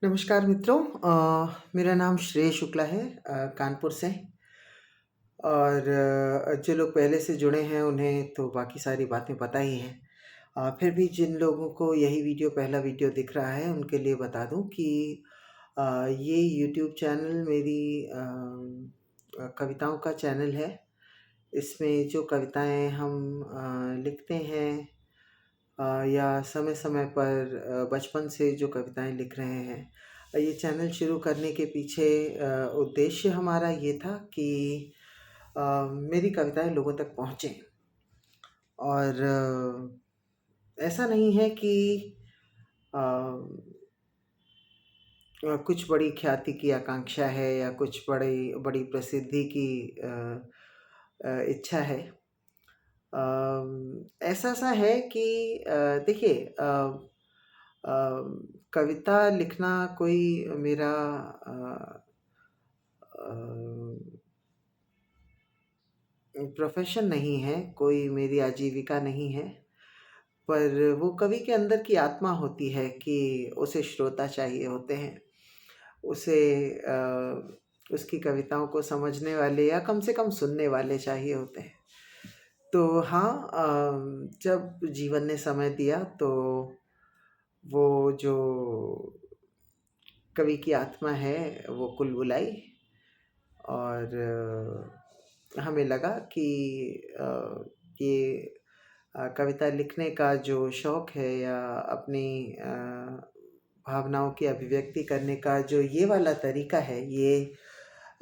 नमस्कार मित्रों। मेरा नाम श्रेय शुक्ला है, कानपुर से। और जो लोग पहले से जुड़े हैं उन्हें तो बाकी सारी बातें पता ही हैं। फिर भी जिन लोगों को यही वीडियो पहला वीडियो दिख रहा है उनके लिए बता दूं कि ये यूट्यूब चैनल मेरी कविताओं का चैनल है। इसमें जो कविताएं हम लिखते हैं या समय-समय पर बचपन से जो कविताएँ लिख रहे हैं। ये चैनल शुरू करने के पीछे उद्देश्य हमारा ये था कि मेरी कविताएँ लोगों तक पहुँचें। और ऐसा नहीं है कि अ कुछ बड़ी ख्याति की आकांक्षा है या कुछ बड़ी प्रसिद्धि की इच्छा है। ऐसा-सा है कि देखिए, अ, कविता लिखना कोई मेरा अ प्रोफ़ेशन नहीं है, कोई मेरी आजीविका नहीं है, पर वो कवि के अंदर की आत्मा होती है कि उसे श्रोता चाहिए होते हैं। उसे उसकी कविताओं को समझने वाले या कम से कम सुनने वाले चाहिए होते हैं। तो हाँ, जब जीवन ने समय दिया तो वो जो कवि की आत्मा है वो कुलबुलाई। और हमें लगा कि ये कविता लिखने का जो शौक है या अपनी भावनाओं की अभिव्यक्ति करने का जो ये वाला तरीका है, ये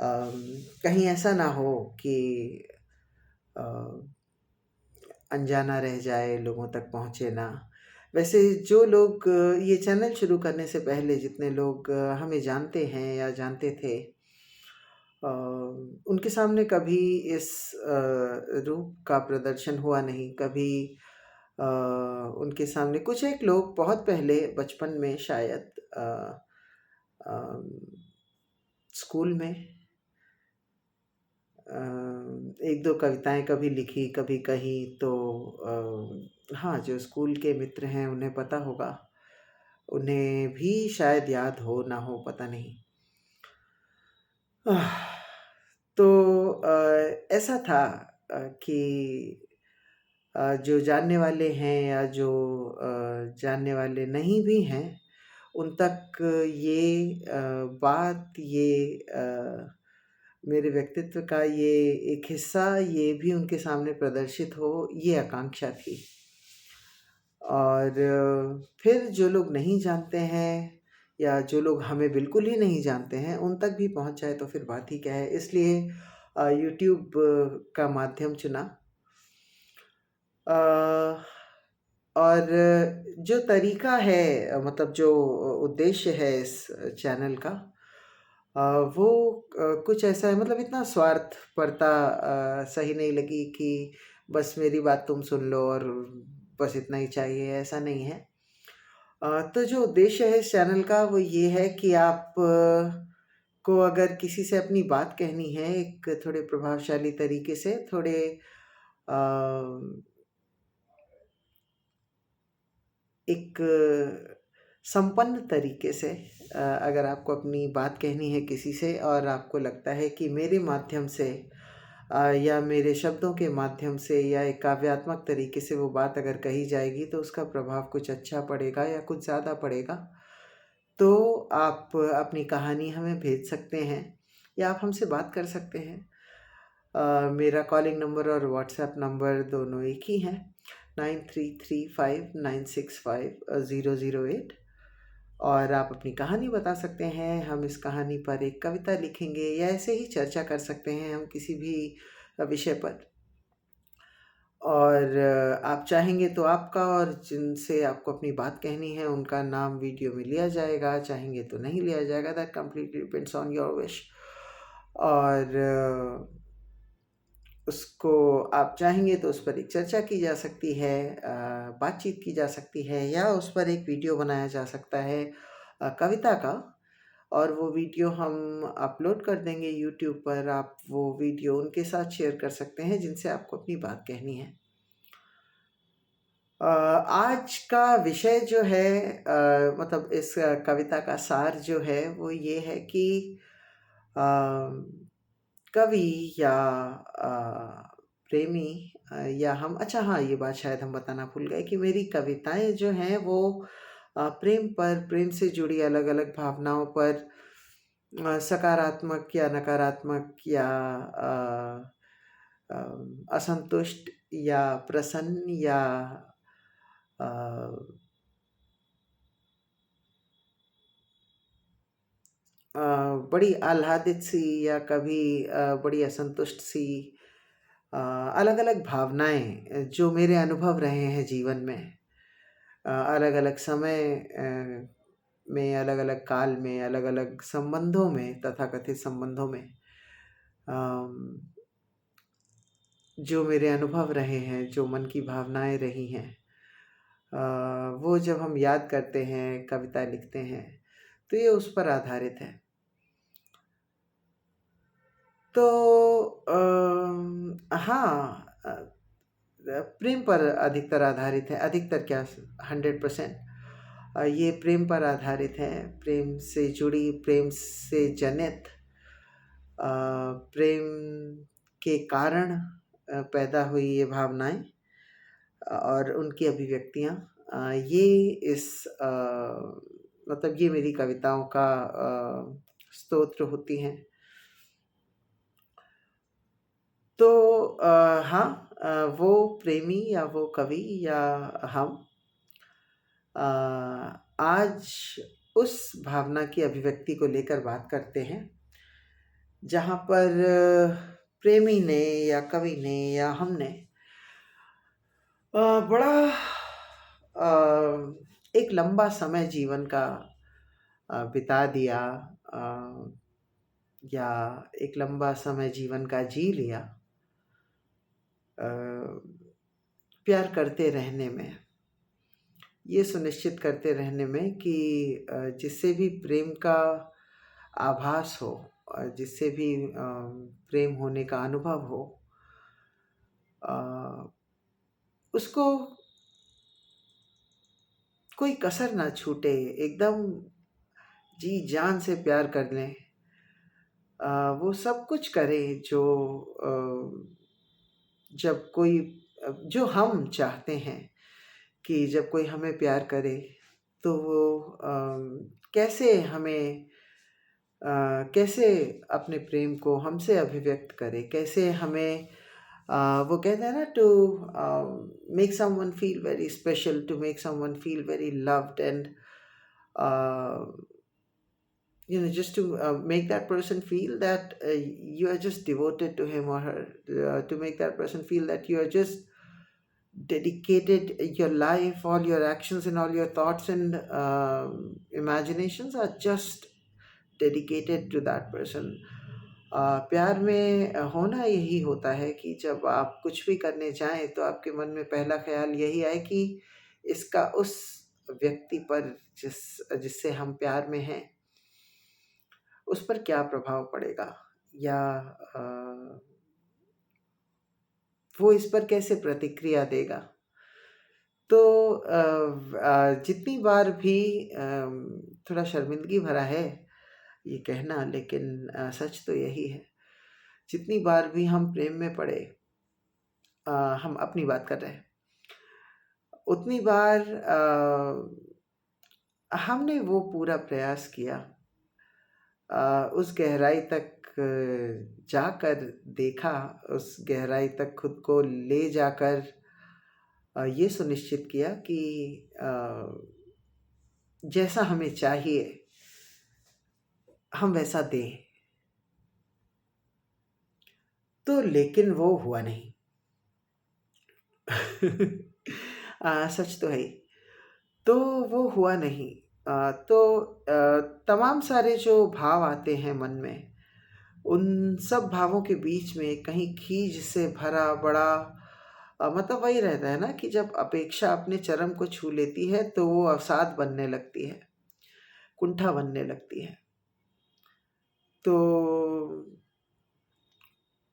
कहीं ऐसा ना हो कि अ, अनजाना रह जाए, लोगों तक पहुँचे ना। वैसे जो लोग ये चैनल शुरू करने से पहले जितने लोग हमें जानते हैं या जानते थे, उनके सामने कभी इस रूप का प्रदर्शन हुआ नहीं। कभी अ, उनके सामने कुछ एक लोग बहुत पहले बचपन में शायद अम, स्कूल में 1-2 कविताएँ कभी लिखी, कभी कहीं तो हाँ, जो स्कूल के मित्र हैं उन्हें पता होगा। उन्हें भी शायद याद हो ना हो, पता नहीं। आह, तो ऐसा था कि जो जानने वाले हैं या जो जानने वाले नहीं भी हैं, उन तक ये बात, ये मेरे व्यक्तित्व का ये एक हिस्सा, ये भी उनके सामने प्रदर्शित हो, ये आकांक्षा थी। और फिर जो लोग नहीं जानते हैं या जो लोग हमें बिल्कुल ही नहीं जानते हैं, उन तक भी पहुँच जाए तो फिर बात ही क्या है। इसलिए यूट्यूब का माध्यम चुना। अ, और जो तरीका है, मतलब जो उद्देश्य है इस चैनल का, वो कुछ ऐसा है, मतलब इतना स्वार्थपरता सही नहीं लगी कि बस मेरी बात तुम सुन लो और बस इतना ही चाहिए, ऐसा नहीं है। तो जो उद्देश्य है इस चैनल का वो ये है कि आप को अगर किसी से अपनी बात कहनी है एक थोड़े प्रभावशाली तरीके से, थोड़े अ, एक संपन्न तरीके से, अगर आपको अपनी बात कहनी है किसी से और आपको लगता है कि मेरे माध्यम से या मेरे शब्दों के माध्यम से या एक काव्यात्मक तरीके से वो बात अगर कही जाएगी तो उसका प्रभाव कुछ अच्छा पड़ेगा या कुछ ज़्यादा पड़ेगा, तो आप अपनी कहानी हमें भेज सकते हैं या आप हमसे बात कर सकते हैं। मेरा कॉलिंग नंबर और व्हाट्सएप नंबर दोनों एक ही हैं, 9335965008। और आप अपनी कहानी बता सकते हैं, हम इस कहानी पर एक कविता लिखेंगे या ऐसे ही चर्चा कर सकते हैं हम किसी भी विषय पर। और आप चाहेंगे तो आपका और जिनसे आपको अपनी बात कहनी है उनका नाम वीडियो में लिया जाएगा, चाहेंगे तो नहीं लिया जाएगा, that completely depends on your wish. और उसको आप चाहेंगे तो उस पर एक चर्चा की जा सकती है, बातचीत की जा सकती है या उस पर एक वीडियो बनाया जा सकता है कविता का, और वो वीडियो हम अपलोड कर देंगे यूट्यूब पर। आप वो वीडियो उनके साथ शेयर कर सकते हैं जिनसे आपको अपनी बात कहनी है। आज का विषय जो है, मतलब इस कविता का सार जो है वो ये है कि अ, कवि या प्रेमी, या हम, अच्छा हाँ, ये बात शायद हम बताना भूल गए कि मेरी कविताएं जो हैं वो प्रेम पर, प्रेम से जुड़ी अलग अलग भावनाओं पर, सकारात्मक या नकारात्मक या असंतुष्ट या प्रसन्न या अ, अ, बड़ी आह्लादित सी या कभी बड़ी असंतुष्ट सी, अलग-अलग भावनाएँ जो मेरे अनुभव रहे हैं जीवन में, अलग-अलग समय में, अलग-अलग काल में, अलग-अलग संबंधों में, तथाकथित संबंधों में, अम, जो मेरे अनुभव रहे हैं, जो मन की भावनाएँ रही हैं, अ, वो जब हम याद करते हैं, कविता लिखते हैं, तो ये उस पर आधारित है। तो हाँ, प्रेम पर अधिकतर आधारित है, अधिकतर क्या, 100%। ये प्रेम पर आधारित है, प्रेम से जुड़ी, प्रेम से जनित, प्रेम के कारण पैदा हुई ये भावनाएं और उनकी अभिव्यक्तियाँ, ये इस मतलब ये मेरी कविताओं का स्तोत्र होती हैं। तो हाँ, वो प्रेमी या वो कवि या हम अ, आज उस भावना की अभिव्यक्ति को लेकर बात करते हैं, जहाँ पर प्रेमी ने या कवि ने या हमने बड़ा एक लंबा समय जीवन का बिता दिया, अ, या एक लंबा समय जीवन का जी लिया, अ, प्यार करते रहने में, ये सुनिश्चित करते रहने में कि जिससे भी प्रेम का आभास हो, जिससे भी प्रेम होने का अनुभव हो, अ, उसको कोई कसर ना छूटे, एकदम जी जान से प्यार कर लें, वो सब कुछ करें जो जब कोई, जो हम चाहते हैं कि जब कोई हमें प्यार करे तो वो कैसे हमें, कैसे अपने प्रेम को हमसे अभिव्यक्त करे, कैसे हमें, वो कहते हैं ना, to make someone feel very special, to make someone feel very loved, and just to make that person feel that you are just devoted to him or her, to make that person feel that you are just dedicated, your life, all your actions and all your thoughts and imaginations are just dedicated to that person. प्यार में होना यही होता है कि जब आप कुछ भी करने जाएं तो आपके मन में पहला ख्याल यही आए कि इसका उस व्यक्ति पर, जिससे हम प्यार में हैं, उस पर क्या प्रभाव पड़ेगा, या अ, वो इस पर कैसे प्रतिक्रिया देगा। तो जितनी बार भी, थोड़ा शर्मिंदगी भरा है ये कहना, लेकिन सच तो यही है, जितनी बार भी हम प्रेम में पड़े, हम अपनी बात कर रहे हैं, उतनी बार हमने वो पूरा प्रयास किया, उस गहराई तक जाकर देखा, उस गहराई तक खुद को ले जाकर ये सुनिश्चित किया कि जैसा हमें चाहिए हम वैसा दें। तो लेकिन वो हुआ नहीं। सच तो है ही। तो वो हुआ नहीं। तो तमाम सारे जो भाव आते हैं मन में, उन सब भावों के बीच में कहीं खीज से भरा बड़ा, मतलब वही रहता है ना कि जब अपेक्षा अपने चरम को छू लेती है तो वो अवसाद बनने लगती है, कुंठा बनने लगती है। तो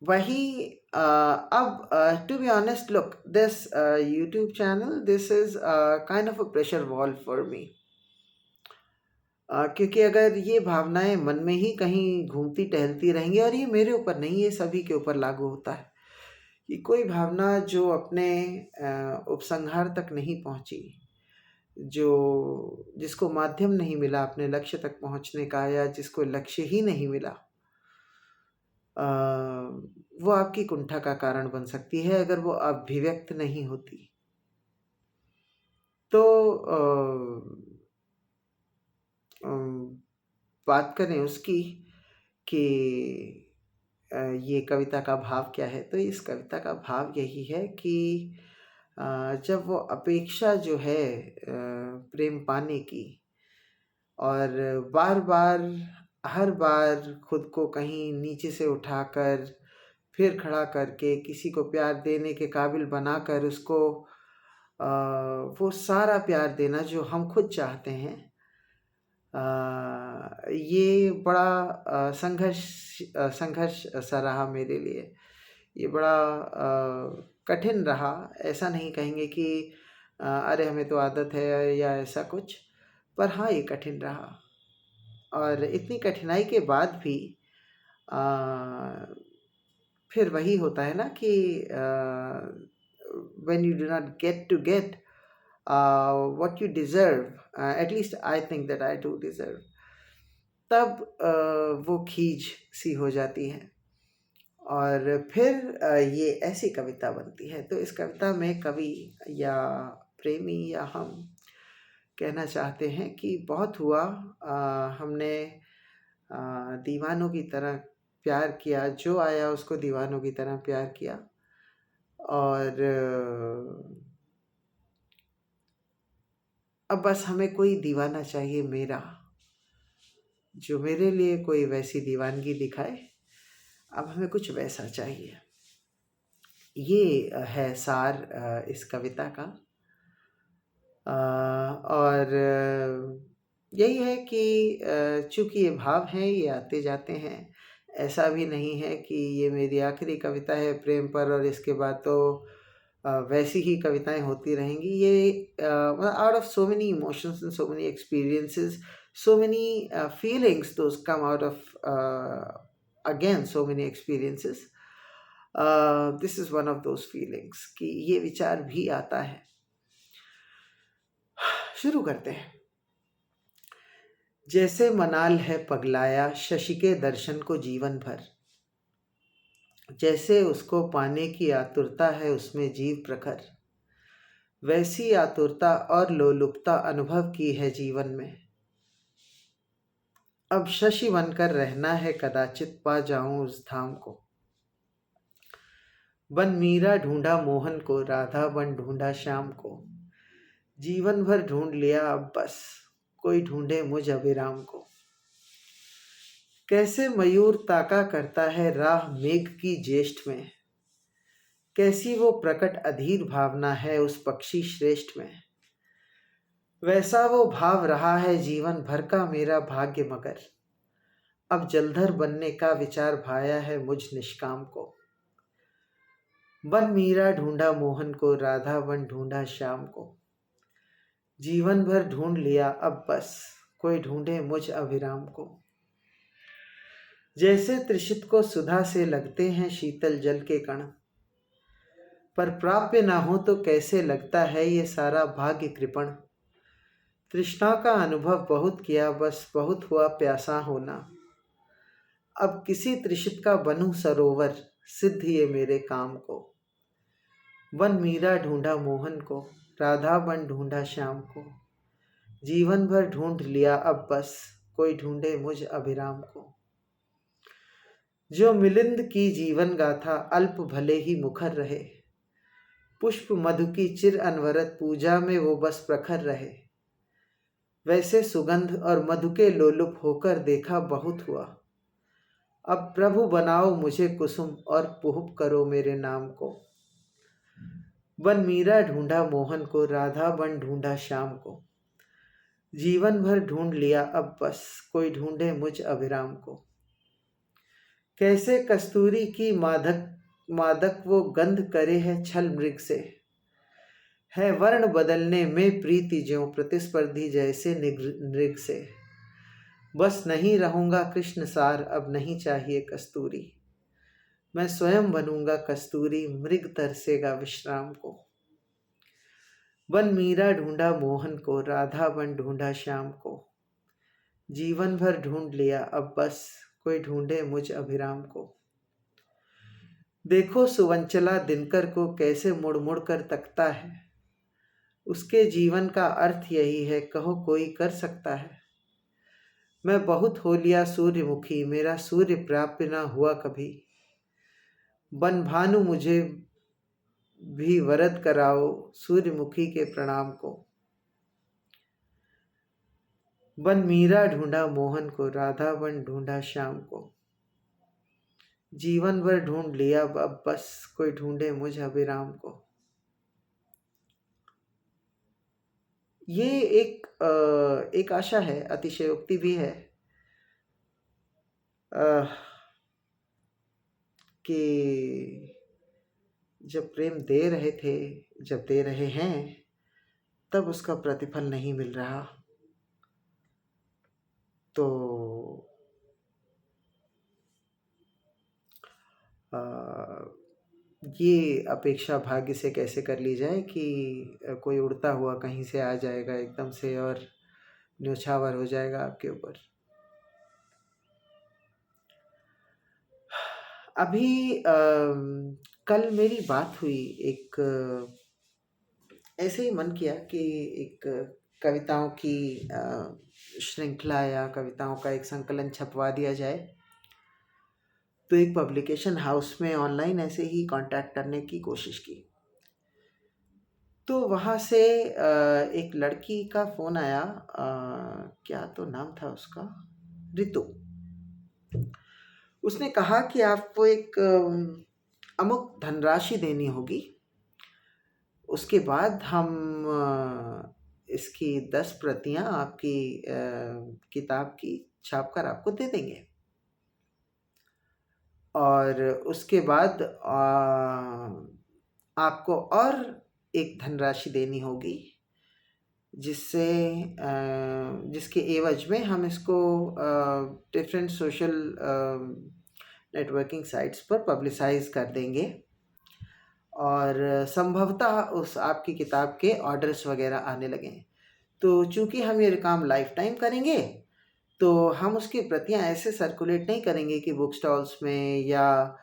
वही अब to be honest, look this YouTube channel, this is kind of a pressure wall for me. क्योंकि अगर ये भावनाएं मन में ही कहीं घूमती टहलती रहेंगी, और ये मेरे ऊपर नहीं, ये सभी के ऊपर लागू होता है, कि कोई भावना जो अपने उपसंहार तक नहीं पहुंची, जो जिसको माध्यम नहीं मिला अपने लक्ष्य तक पहुंचने का, या जिसको लक्ष्य ही नहीं मिला, अ, वो आपकी कुंठा का कारण बन सकती है अगर वो अभिव्यक्त नहीं होती। तो बात करें उसकी कि ये कविता का भाव क्या है, तो इस कविता का भाव यही है कि जब वो अपेक्षा जो है प्रेम पाने की, और बार बार, हर बार खुद को कहीं नीचे से उठाकर फिर खड़ा करके किसी को प्यार देने के काबिल बनाकर उसको वो सारा प्यार देना जो हम खुद चाहते हैं, ये बड़ा संघर्ष सा रहा मेरे लिए। ये बड़ा कठिन रहा। ऐसा नहीं कहेंगे कि अरे हमें तो आदत है या ऐसा कुछ, पर हाँ, ये कठिन रहा। और इतनी कठिनाई के बाद भी अ, फिर वही होता है ना कि when you do not get to get what you deserve, at least I think that I do deserve, तब वो खींच सी हो जाती है। और फिर ये ऐसी कविता बनती है। तो इस कविता में कवि या प्रेमी या हम कहना चाहते हैं कि बहुत हुआ, हमने दीवानों की तरह प्यार किया, जो आया उसको दीवानों की तरह प्यार किया, और अब बस हमें कोई दीवाना चाहिए मेरा, जो मेरे लिए कोई वैसी दीवानगी दिखाए। अब हमें कुछ वैसा चाहिए। ये है सार इस कविता का। और यही है कि चूँकि ये भाव हैं, ये आते जाते हैं। ऐसा भी नहीं है कि ये मेरी आखिरी कविता है प्रेम पर और इसके बाद तो वैसी ही कविताएँ होती रहेंगी। ये out of so many emotions and so many experiences, so many feelings those come out of again so many experiences, this is one of those feelings कि ये विचार भी आता है। शुरू करते हैं। जैसे मनाल है पगलाया शशि के दर्शन को जीवन भर, जैसे उसको पाने की आतुरता है उसमें जीव प्रखर, वैसी आतुरता और लोलुपता अनुभव की है जीवन में। अब शशि बनकर रहना है, कदाचित पा जाऊं उस धाम को। बन मीरा ढूंढा मोहन को, राधा बन ढूंढा श्याम को। जीवन भर ढूंढ लिया अब बस, कोई ढूंढे मुझ अभिराम को। कैसे मयूर ताका करता है राह मेघ की ज्येष्ठ में, कैसी वो प्रकट अधीर भावना है उस पक्षी श्रेष्ठ में। वैसा वो भाव रहा है जीवन भर का मेरा भाग्य, मगर अब जलधर बनने का विचार भाया है मुझ निष्काम को। बन मीरा ढूंढा मोहन को, राधा बन ढूंढा श्याम को। जीवन भर ढूंढ लिया अब बस, कोई ढूंढे मुझ अभिराम को। जैसे त्रिषित को सुधा से लगते हैं शीतल जल के कण, पर प्राप्य ना हो तो कैसे लगता है ये सारा भाग्य कृपण। तृष्णा का अनुभव बहुत किया, बस बहुत हुआ प्यासा होना। अब किसी त्रिषित का बनूं सरोवर, सिद्ध ये मेरे काम को। बन मीरा ढूंढा मोहन को, राधा बन ढूंढा श्याम को। जीवन भर ढूंढ लिया अब बस, कोई ढूंढे मुझ अभिराम को। जो मिलिंद की जीवन गाथा अल्प भले ही मुखर रहे, पुष्प मधु की चिर अनवरत पूजा में वो बस प्रखर रहे। वैसे सुगंध और मधु के लोलुप होकर देखा बहुत हुआ। अब प्रभु बनाओ मुझे कुसुम और पुहुप करो मेरे नाम को। बन मीरा ढूंढा मोहन को, राधा बन ढूंढा श्याम को। जीवन भर ढूंढ लिया अब बस, कोई ढूंढे मुझ अभिराम को। कैसे कस्तूरी की मादक मादक वो गंध करे है छल मृग से। है वर्ण बदलने में प्रीति ज्यों प्रतिस्पर्धी जैसे नृग से। बस नहीं रहूंगा कृष्ण सार अब नहीं चाहिए कस्तूरी। मैं स्वयं बनूंगा कस्तूरी मृग तरसेगा विश्राम को। बन मीरा ढूंढा मोहन को राधा बन ढूंढा श्याम को। जीवन भर ढूंढ लिया अब बस कोई ढूंढे मुझ अभिराम को। देखो सुवंचला दिनकर को कैसे मुड़ मुड़ कर तकता है। उसके जीवन का अर्थ यही है कहो कोई कर सकता है। मैं बहुत हो लिया सूर्यमुखी मेरा सूर्य प्राप्य न हुआ कभी। बन भानु मुझे भी वरद कराओ सूर्यमुखी के प्रणाम को। बन मीरा ढूंढा मोहन को राधा बन ढूंढा श्याम को। जीवन भर ढूंढ लिया अब बस कोई ढूंढे मुझ अभिराम को। ये एक आशा है, अतिशयोक्ति भी है कि जब प्रेम दे रहे थे, जब दे रहे हैं, तब उसका प्रतिफल नहीं मिल रहा। तो ये अपेक्षा भाग्य से कैसे कर ली जाए कि कोई उड़ता हुआ कहीं से आ जाएगा एकदम से और न्योछावर हो जाएगा आपके ऊपर। अभी कल मेरी बात हुई, एक ऐसे ही मन किया कि एक कविताओं की श्रृंखला या कविताओं का एक संकलन छपवा दिया जाए। तो एक पब्लिकेशन हाउस में ऑनलाइन ऐसे ही कांटेक्ट करने की कोशिश की। तो वहाँ से एक लड़की का फ़ोन आया, क्या तो नाम था उसका, रितु। उसने कहा कि आपको एक अमुक धनराशि देनी होगी, उसके बाद हम इसकी 10 प्रतियां आपकी किताब की छाप कर आपको दे देंगे। और उसके बाद आपको और एक धनराशि देनी होगी जिससे जिसके एवज में हम इसको डिफरेंट सोशल नेटवर्किंग साइट्स पर पब्लिसाइज कर देंगे और संभवतः उस आपकी किताब के ऑर्डर्स वगैरह आने लगें। तो चूँकि हम ये काम लाइफ टाइम करेंगे तो हम उसकी प्रतियां ऐसे सर्कुलेट नहीं करेंगे कि बुक स्टॉल्स में या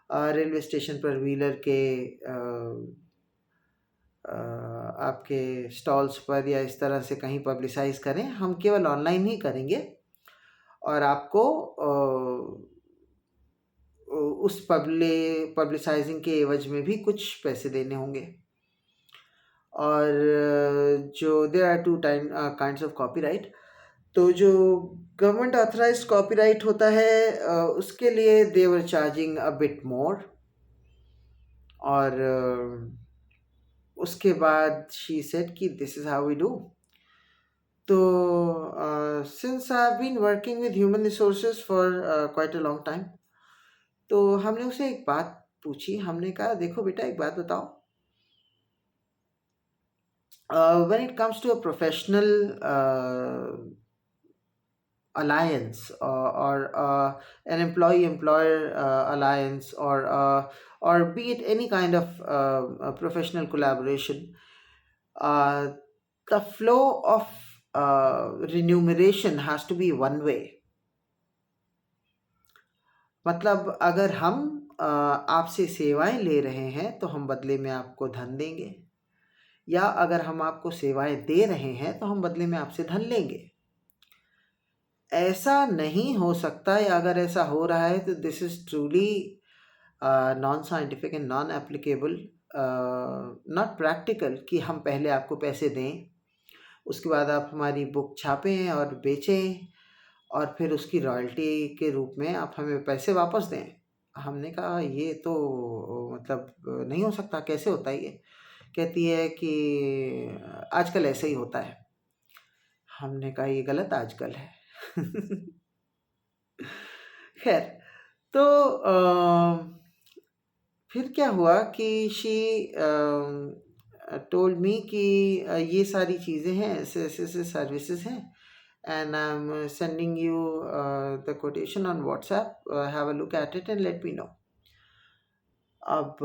रेलवे स्टेशन पर व्हीलर के आपके स्टॉल्स पर या इस तरह से कहीं पब्लिसाइज करें। हम केवल ऑनलाइन ही करेंगे और आपको उस पब्लिसाइजिंग के एवज में भी कुछ पैसे देने होंगे। और जो there are two kinds of copyright. तो जो गवर्नमेंट ऑथराइज्ड कॉपीराइट होता है उसके लिए दे वर चार्जिंग अ बिट मोर। और उसके बाद शी सेड कि this is how we do. तो since I have been working with human resources for quite a long time, तो हमने उसे एक बात पूछी। हमने कहा देखो बेटा एक बात बताओ, when it comes to a professional alliance or an employee-employer alliance or be it any kind of a professional collaboration, uh, the flow of remuneration has to be one way. मतलब अगर हम आपसे सेवाएं ले रहे हैं तो हम बदले में आपको धन देंगे, या अगर हम आपको सेवाएं दे रहे हैं तो हम बदले में आपसे धन लेंगे। ऐसा नहीं हो सकता, या अगर ऐसा हो रहा है तो this is truly non scientific and non applicable, not practical कि हम पहले आपको पैसे दें, उसके बाद आप हमारी बुक छापें और बेचें और फिर उसकी रॉयल्टी के रूप में आप हमें पैसे वापस दें। हमने कहा ये तो मतलब नहीं हो सकता, कैसे होता है ये? कहती है कि आजकल ऐसे ही होता है। हमने कहा ये गलत आजकल है। खैर, तो फिर क्या हुआ कि शी टोल्ड मी कि ये सारी चीज़ें हैं, ऐसे सर्विसेज हैं, and I am sending you the quotation on WhatsApp, have a look at it and let me know. अब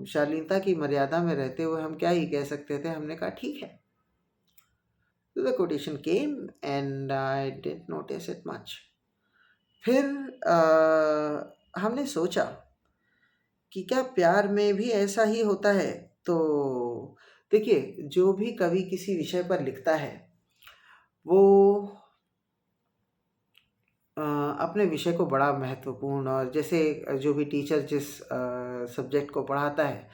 शालीनता की मर्यादा में रहते हुए हम क्या ही कह सकते थे, हमने कहा ठीक है। तो the quotation came and I didn't notice it much. फिर हमने सोचा कि क्या प्यार में भी ऐसा ही होता है? तो देखिए, जो भी कवि किसी विषय पर लिखता है, वो अपने विषय को बड़ा महत्वपूर्ण, और जैसे जो भी टीचर जिस सब्जेक्ट को पढ़ाता है,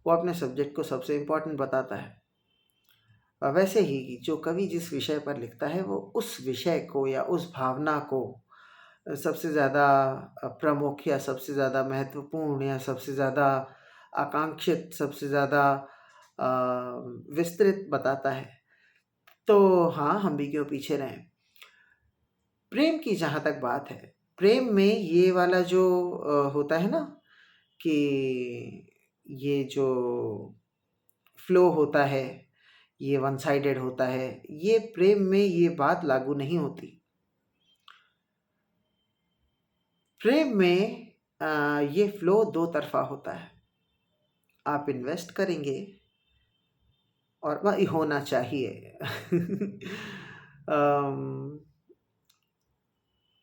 वो अपने सब्जेक्ट को सबसे इम्पोर्टेंट बताता है। वैसे ही जो कवि जिस विषय पर लिखता है, वो उस विषय को या उस भावना को सबसे ज़्यादा प्रमुख या सबसे ज़्यादा महत्वपूर्ण या सबसे ज़्यादा आकांक्षित, सबसे ज़्यादा अ, विस्तृत बताता है। तो हाँ, हम भी क्यों पीछे रहें। प्रेम की जहाँ तक बात है, प्रेम में ये वाला जो होता है ना कि ये जो फ्लो होता है, ये वन साइडेड होता है, ये प्रेम में ये बात लागू नहीं होती। प्रेम में ये फ्लो दो तरफा होता है। आप इन्वेस्ट करेंगे और वह होना चाहिए। अम,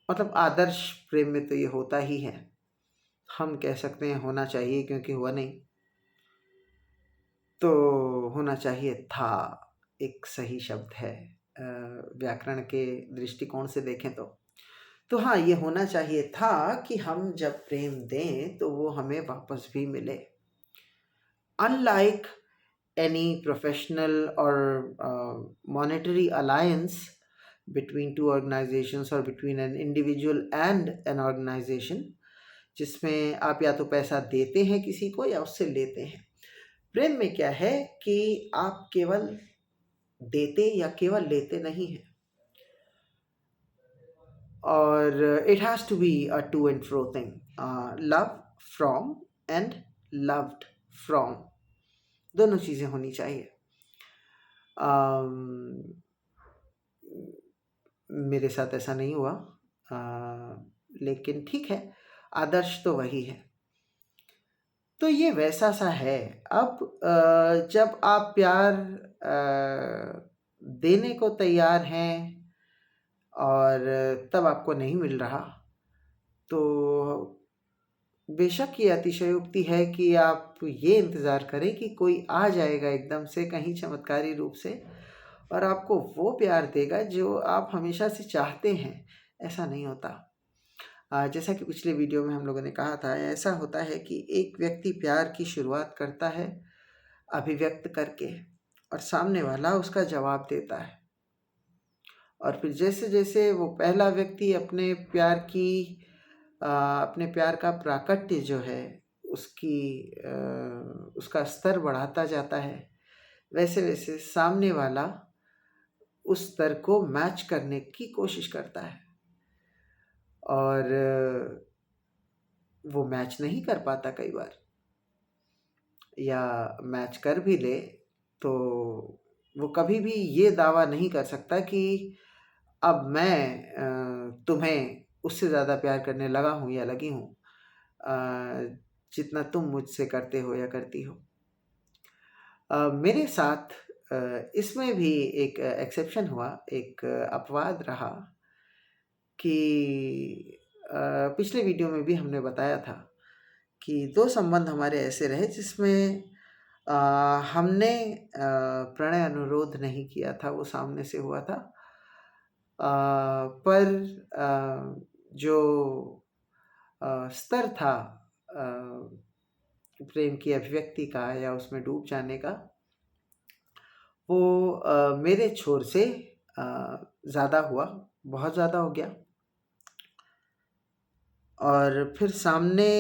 मतलब आदर्श प्रेम में तो ये होता ही है। हम कह सकते हैं होना चाहिए, क्योंकि हुआ नहीं। तो होना चाहिए था एक सही शब्द है, व्याकरण के दृष्टिकोण से देखें तो। तो हाँ, ये होना चाहिए था कि हम जब प्रेम दें तो वो हमें वापस भी मिले। Unlike any professional or monetary alliance between two organizations or between an individual and an organization, जिसमें आप या तो पैसा देते हैं किसी को या उससे लेते हैं। प्रेम में क्या है कि आप केवल देते या केवल लेते नहीं हैं, और it has to be a to and fro thing, love from and loved from, दोनों चीज़ें होनी चाहिए। मेरे साथ ऐसा नहीं हुआ, लेकिन ठीक है, आदर्श तो वही है। तो ये वैसा सा है। अब जब आप प्यार देने को तैयार हैं और तब आपको नहीं मिल रहा, तो बेशक ये अतिशयोक्ति है कि आप ये इंतज़ार करें कि कोई आ जाएगा एकदम से कहीं चमत्कारी रूप से और आपको वो प्यार देगा जो आप हमेशा से चाहते हैं। ऐसा नहीं होता। जैसा कि पिछले वीडियो में हम लोगों ने कहा था, ऐसा होता है कि एक व्यक्ति प्यार की शुरुआत करता है अभिव्यक्त करके, और सामने वाला उसका जवाब देता है। और फिर जैसे-जैसे वो पहला व्यक्ति अपने प्यार का प्राकट्य जो है, उसका स्तर बढ़ाता जाता है, वैसे-वैसे सामने वाला उस स्तर को मैच करने की कोशिश करता है, और वो मैच नहीं कर पाता कई बार, या मैच कर भी ले तो वो कभी भी ये दावा नहीं कर सकता कि अब मैं तुम्हें उससे ज़्यादा प्यार करने लगा हूँ या लगी हूँ, जितना तुम मुझसे करते हो या करती हो। मेरे साथ इसमें भी एक एक्सेप्शन हुआ, एक अपवाद रहा कि पिछले वीडियो में भी हमने बताया था कि 2 संबंध हमारे ऐसे रहे जिसमें अ, हमने प्रणय अनुरोध नहीं किया था, वो सामने से हुआ था। पर जो स्तर था अ, प्रेम की अभिव्यक्ति का या उसमें डूब जाने का, वो मेरे छोर से ज़्यादा हुआ, बहुत ज़्यादा हो गया। और फिर सामने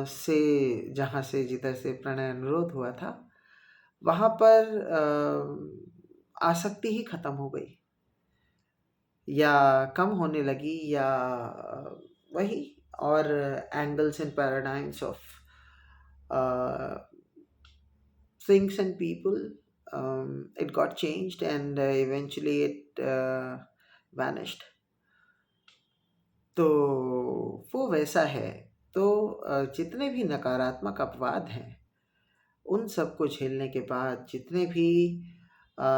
से जहाँ से जिधर से प्रणय अनुरोध हुआ था, वहाँ पर आसक्ति ही ख़त्म हो गई या कम होने लगी, या वही or angles and paradigms of things and people. It got changed and eventually it vanished. तो वो वैसा है। तो जितने भी नकारात्मक अपवाद हैं, उन सबको झेलने के बाद जितने भी अ,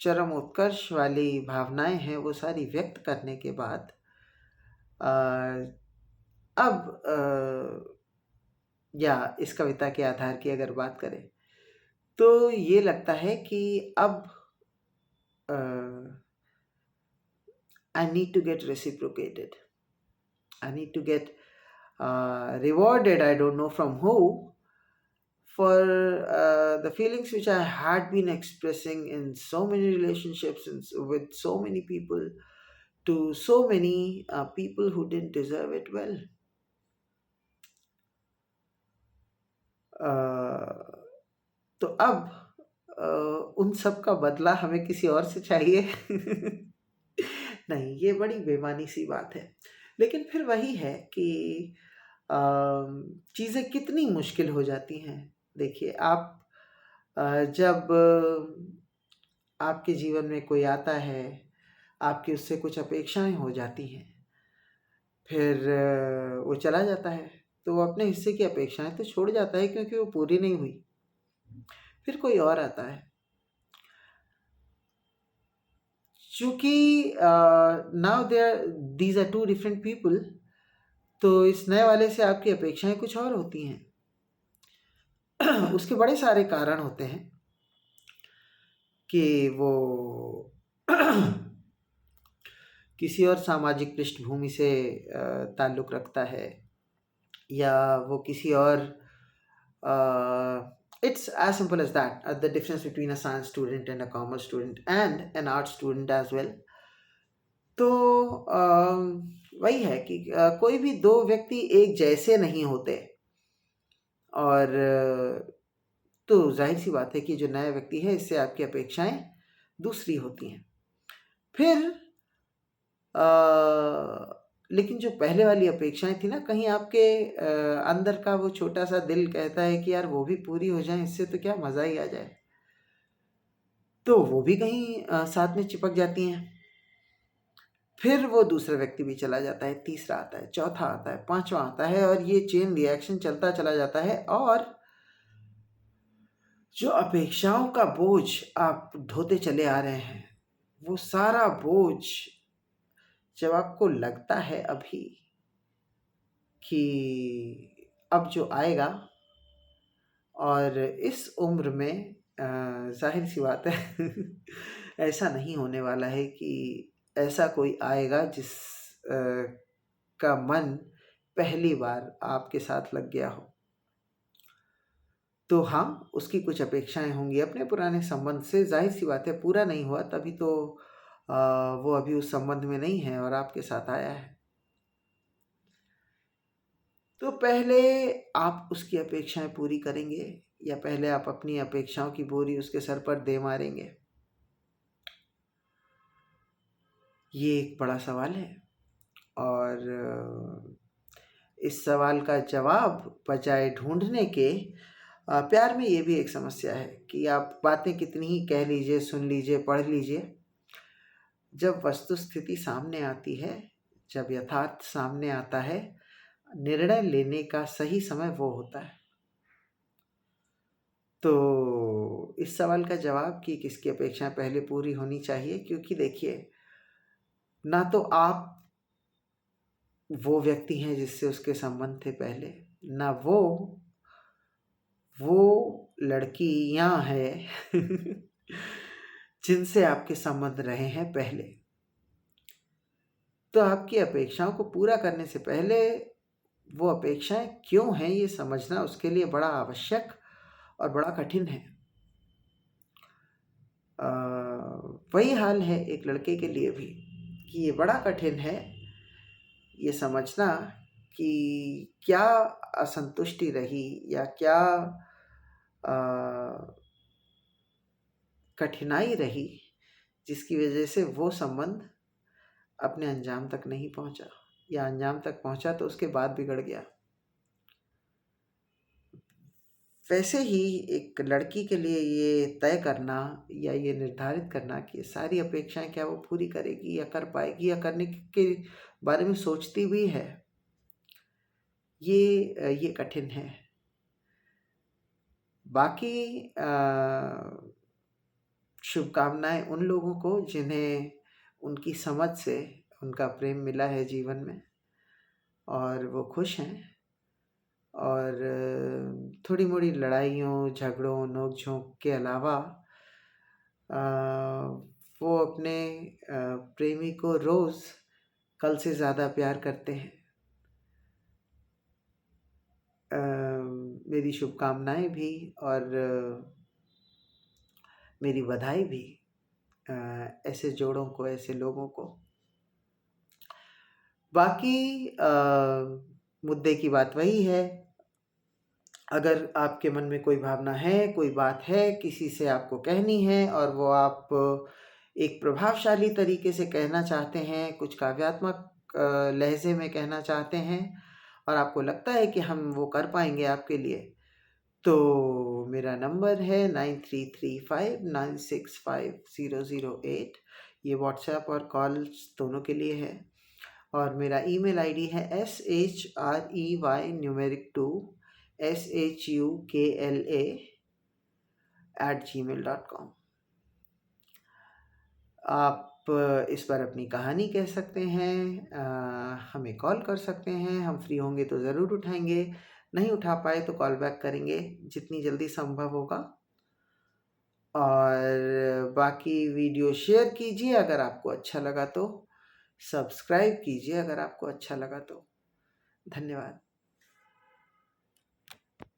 चरम उत्कर्ष वाली भावनाएं हैं, वो सारी व्यक्त करने के बाद अ, अब या इस कविता के आधार की अगर बात करें, तो ये लगता है कि अब I need to get reciprocated. I need to get rewarded, I don't know from who, for the feelings which I had been expressing in so many relationships and with so many people, to so many people who didn't deserve it well. तो अब उन सब का बदला हमें किसी और से चाहिए। नहीं, ये बड़ी बेमानी सी बात है। लेकिन फिर वही है कि चीज़ें कितनी मुश्किल हो जाती हैं। देखिए, आप जब आपके जीवन में कोई आता है, आपकी उससे कुछ अपेक्षाएं हो जाती हैं, फिर वो चला जाता है, तो वो अपने हिस्से की अपेक्षाएं तो छोड़ जाता है क्योंकि वो पूरी नहीं हुई। फिर कोई और आता है, चूँकि now these are two different people, तो इस नए वाले से आपकी अपेक्षाएं कुछ और होती हैं। उसके बड़े सारे कारण होते हैं कि वो किसी और सामाजिक पृष्ठभूमि से ताल्लुक़ रखता है, या वो किसी और it's as simple as that, the difference between a science student and a commerce student and an art student as well. तो वही है कि कोई भी दो व्यक्ति एक जैसे नहीं होते, और तो जाहिर सी बात है कि जो नया व्यक्ति है, इससे आपकी अपेक्षाएं दूसरी होती हैं। फिर लेकिन जो पहले वाली अपेक्षाएं थी ना, कहीं आपके अंदर का वो छोटा सा दिल कहता है कि यार वो भी पूरी हो जाए, इससे तो क्या मज़ा ही आ जाए, तो वो भी कहीं साथ में चिपक जाती हैं। फिर वो दूसरा व्यक्ति भी चला जाता है, तीसरा आता है, चौथा आता है, पांचवा आता है, और ये चेन रिएक्शन चलता चला जाता है। और जो अपेक्षाओं का बोझ आप ढोते चले आ रहे हैं, वो सारा बोझ जब आपको लगता है अभी कि अब जो आएगा, और इस उम्र में जाहिर सी बात है ऐसा नहीं होने वाला है कि ऐसा कोई आएगा जिस का मन पहली बार आपके साथ लग गया हो। तो हाँ, उसकी कुछ अपेक्षाएं होंगी अपने पुराने संबंध से, जाहिर सी बात है, पूरा नहीं हुआ तभी तो वो अभी उस संबंध में नहीं है और आपके साथ आया है। तो पहले आप उसकी अपेक्षाएं पूरी करेंगे, या पहले आप अपनी अपेक्षाओं की बोरी उसके सर पर दे मारेंगे? ये एक बड़ा सवाल है, और इस सवाल का जवाब बजाय ढूंढने के, प्यार में ये भी एक समस्या है कि आप बातें कितनी ही कह लीजिए, सुन लीजिए, पढ़ लीजिए, जब वस्तुस्थिति सामने आती है, जब यथार्थ सामने आता है, निर्णय लेने का सही समय वो होता है। तो इस सवाल का जवाब कि किसकी अपेक्षाएं पहले पूरी होनी चाहिए, क्योंकि देखिए, ना तो आप वो व्यक्ति हैं जिससे उसके संबंध थे पहले, ना वो लड़कियां हैं जिनसे आपके संबंध रहे हैं पहले। तो आपकी अपेक्षाओं को पूरा करने से पहले वो अपेक्षाएं क्यों हैं, ये समझना उसके लिए बड़ा आवश्यक और बड़ा कठिन है। वही हाल है एक लड़के के लिए भी, कि ये बड़ा कठिन है ये समझना कि क्या असंतुष्टि रही, या क्या कठिनाई रही, जिसकी वजह से वो संबंध अपने अंजाम तक नहीं पहुंचा, या अंजाम तक पहुंचा तो उसके बाद बिगड़ गया। वैसे ही एक लड़की के लिए ये तय करना या ये निर्धारित करना कि सारी अपेक्षाएं क्या वो पूरी करेगी या कर पाएगी या करने के बारे में सोचती भी है, ये कठिन है। बाकी शुभकामनाएं उन लोगों को जिन्हें उनकी समझ से उनका प्रेम मिला है जीवन में और वो खुश हैं और थोड़ी मोड़ी लड़ाइयों, झगड़ों, नोक-झोंक के अलावा अ, वो अपने प्रेमी को रोज़ कल से ज़्यादा प्यार करते हैं। मेरी शुभकामनाएँ भी और मेरी बधाई भी अ, ऐसे जोड़ों को, ऐसे लोगों को। बाकी मुद्दे की बात वही है, अगर आपके मन में कोई भावना है, कोई बात है, किसी से आपको कहनी है और वो आप एक प्रभावशाली तरीके से कहना चाहते हैं, कुछ काव्यात्मक लहज़े में कहना चाहते हैं और आपको लगता है कि हम वो कर पाएँगे आपके लिए, तो मेरा नंबर है 9335965008। ये व्हाट्सएप और कॉल्स दोनों के लिए है और मेरा ईमेल आईडी है SHREY न्यूमेरिक 2 SHUKLA@gmail.com। आप इस पर अपनी कहानी कह सकते हैं, हमें कॉल कर सकते हैं, हम फ्री होंगे तो ज़रूर उठाएँगे, नहीं उठा पाए तो कॉल बैक करेंगे जितनी जल्दी संभव होगा। और बाकी वीडियो शेयर कीजिए अगर आपको अच्छा लगा तो, सब्सक्राइब कीजिए अगर आपको अच्छा लगा तो। धन्यवाद।